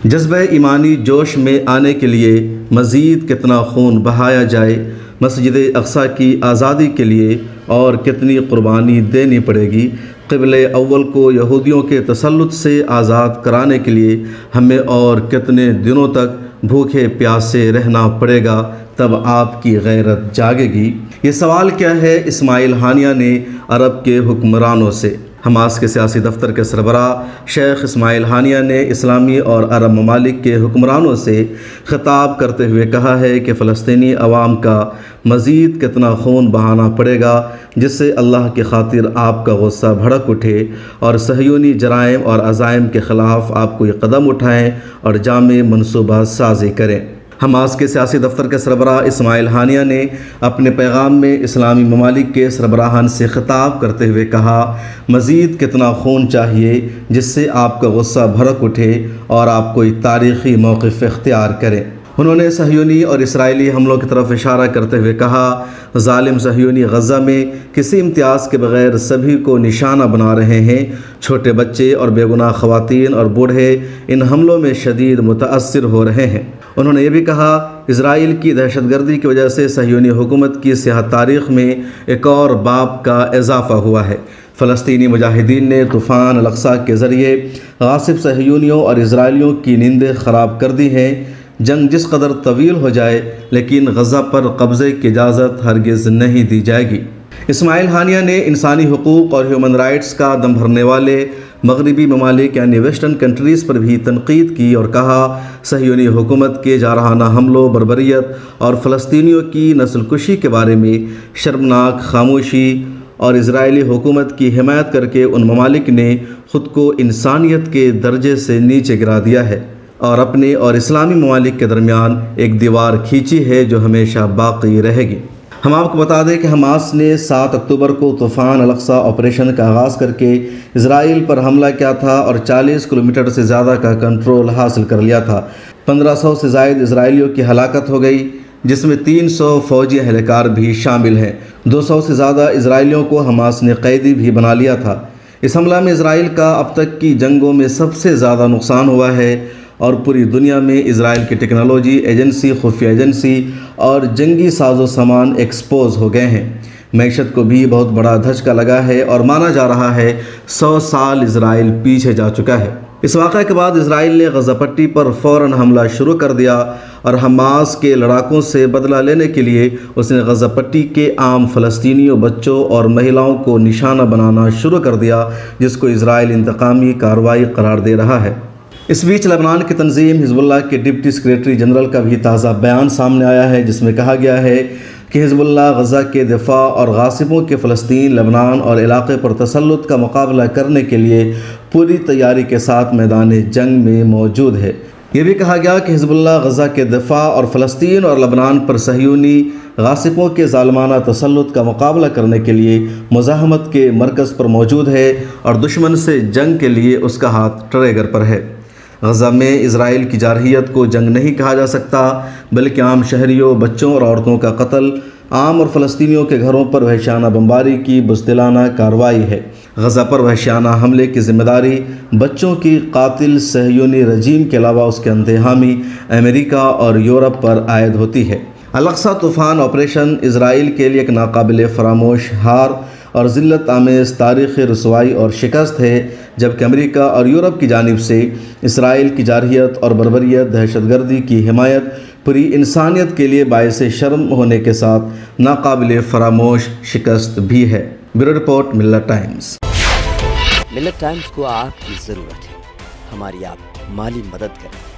جذبہ ایمانی جوش میں آنے کے لیے مزید کتنا خون بہایا جائے، مسجد اقصیٰ کی آزادی کے لیے اور کتنی قربانی دینی پڑے گی، قبلہ اول کو یہودیوں کے تسلط سے آزاد کرانے کے لیے ہمیں اور کتنے دنوں تک بھوکے پیاسے رہنا پڑے گا، تب آپ کی غیرت جاگے گی۔ یہ سوال کیا ہے اسماعیل ہانیہ نے عرب کے حکمرانوں سے۔ حماس کے سیاسی دفتر کے سربراہ شیخ اسماعیل ہانیہ نے اسلامی اور عرب ممالک کے حکمرانوں سے خطاب کرتے ہوئے کہا ہے کہ فلسطینی عوام کا مزید کتنا خون بہانا پڑے گا جس سے اللہ کی خاطر آپ کا غصہ بھڑک اٹھے اور صہیونی جرائم اور عزائم کے خلاف آپ کوئی قدم اٹھائیں اور جامع منصوبہ سازی کریں۔ حماس کے سیاسی دفتر کے سربراہ اسماعیل ہانیہ نے اپنے پیغام میں اسلامی ممالک کے سربراہان سے خطاب کرتے ہوئے کہا، مزید کتنا خون چاہیے جس سے آپ کا غصہ بھڑک اٹھے اور آپ کوئی تاریخی موقف اختیار کریں۔ انہوں نے صہیونی اور اسرائیلی حملوں کی طرف اشارہ کرتے ہوئے کہا، ظالم صہیونی غزہ میں کسی امتیاز کے بغیر سبھی کو نشانہ بنا رہے ہیں۔ چھوٹے بچے اور بے گناہ خواتین اور بوڑھے ان حملوں میں شدید متاثر ہو رہے ہیں۔ انہوں نے یہ بھی کہا، اسرائیل کی دہشت گردی کی وجہ سے صہیونی حکومت کی سیاہ تاریخ میں ایک اور باب کا اضافہ ہوا ہے۔ فلسطینی مجاہدین نے طوفان الاقصیٰ کے ذریعے غاصب صہیونیوں اور اسرائیلیوں کی نیندیں خراب کر دی ہیں۔ جنگ جس قدر طویل ہو جائے لیکن غزہ پر قبضے کی اجازت ہرگز نہیں دی جائے گی۔ اسماعیل ہانیہ نے انسانی حقوق اور ہیومن رائٹس کا دم بھرنے والے مغربی ممالک یعنی ویسٹرن کنٹریز پر بھی تنقید کی اور کہا، صہیونی حکومت کے جارحانہ حملوں، بربریت اور فلسطینیوں کی نسل کشی کے بارے میں شرمناک خاموشی اور اسرائیلی حکومت کی حمایت کر کے ان ممالک نے خود کو انسانیت کے درجے سے نیچے گرا دیا ہے اور اپنے اور اسلامی ممالک کے درمیان ایک دیوار کھینچی ہے جو ہمیشہ باقی رہے گی۔ ہم آپ کو بتا دیں کہ حماس نے 7 اکتوبر کو طوفان الاقصیٰ آپریشن کا آغاز کر کے اسرائیل پر حملہ کیا تھا اور 40 کلومیٹر سے زیادہ کا کنٹرول حاصل کر لیا تھا۔ 1500 سے زائد اسرائیلیوں کی ہلاکت ہو گئی جس میں 300 فوجی اہلکار بھی شامل ہیں۔ 200 سے زیادہ اسرائیلیوں کو حماس نے قیدی بھی بنا لیا تھا۔ اس حملہ میں اسرائیل کا اب تک کی جنگوں میں سب سے زیادہ نقصان ہوا ہے اور پوری دنیا میں اسرائیل کی ٹیکنالوجی ایجنسی، خفیہ ایجنسی اور جنگی ساز و سامان ایکسپوز ہو گئے ہیں۔ معیشت کو بھی بہت بڑا دھچکا لگا ہے اور مانا جا رہا ہے 100 سال اسرائیل پیچھے جا چکا ہے۔ اس واقعے کے بعد اسرائیل نے غزہ پٹی پر فوراً حملہ شروع کر دیا اور حماس کے لڑاکوں سے بدلہ لینے کے لیے اس نے غزہ پٹی کے عام فلسطینیوں، بچوں اور مہیلاؤں کو نشانہ بنانا شروع کر دیا، جس کو اسرائیل انتقامی کارروائی قرار دے رہا ہے۔ اس بیچ لبنان کی تنظیم حزب اللہ کے ڈپٹی سیکریٹری جنرل کا بھی تازہ بیان سامنے آیا ہے جس میں کہا گیا ہے کہ حزب اللہ غزہ کے دفاع اور غاصبوں کے فلسطین، لبنان اور علاقے پر تسلط کا مقابلہ کرنے کے لیے پوری تیاری کے ساتھ میدان جنگ میں موجود ہے۔ یہ بھی کہا گیا کہ حزب اللہ غزہ کے دفاع اور فلسطین اور لبنان پر صہیونی غاصبوں کے ظالمانہ تسلط کا مقابلہ کرنے کے لیے مزاحمت کے مرکز پر موجود ہے اور دشمن سے جنگ کے لیے اس کا ہاتھ ٹریگر پر ہے۔ غزہ میں اسرائیل کی جارحیت کو جنگ نہیں کہا جا سکتا بلکہ عام شہریوں، بچوں اور عورتوں کا قتل، عام اور فلسطینیوں کے گھروں پر وحشیانہ بمباری کی بزدلانہ کارروائی ہے۔ غزہ پر وحشیانہ حملے کی ذمہ داری بچوں کی قاتل صہیونی رجیم کے علاوہ اس کے انتہامی امریکہ اور یورپ پر عائد ہوتی ہے۔ الاقصیٰ طوفان آپریشن اسرائیل کے لیے ایک ناقابل فراموش ہار اور ذلت آمیز تاریخی رسوائی اور شکست ہے، جبکہ امریکہ اور یورپ کی جانب سے اسرائیل کی جارحیت اور بربریت، دہشت گردی کی حمایت پوری انسانیت کے لیے باعث شرم ہونے کے ساتھ ناقابل فراموش شکست بھی ہے۔ بیورو رپورٹ، ملت ٹائمز۔ ملت ٹائمز کو آپ کی ضرورت ہے، ہماری آپ مالی مدد کریں۔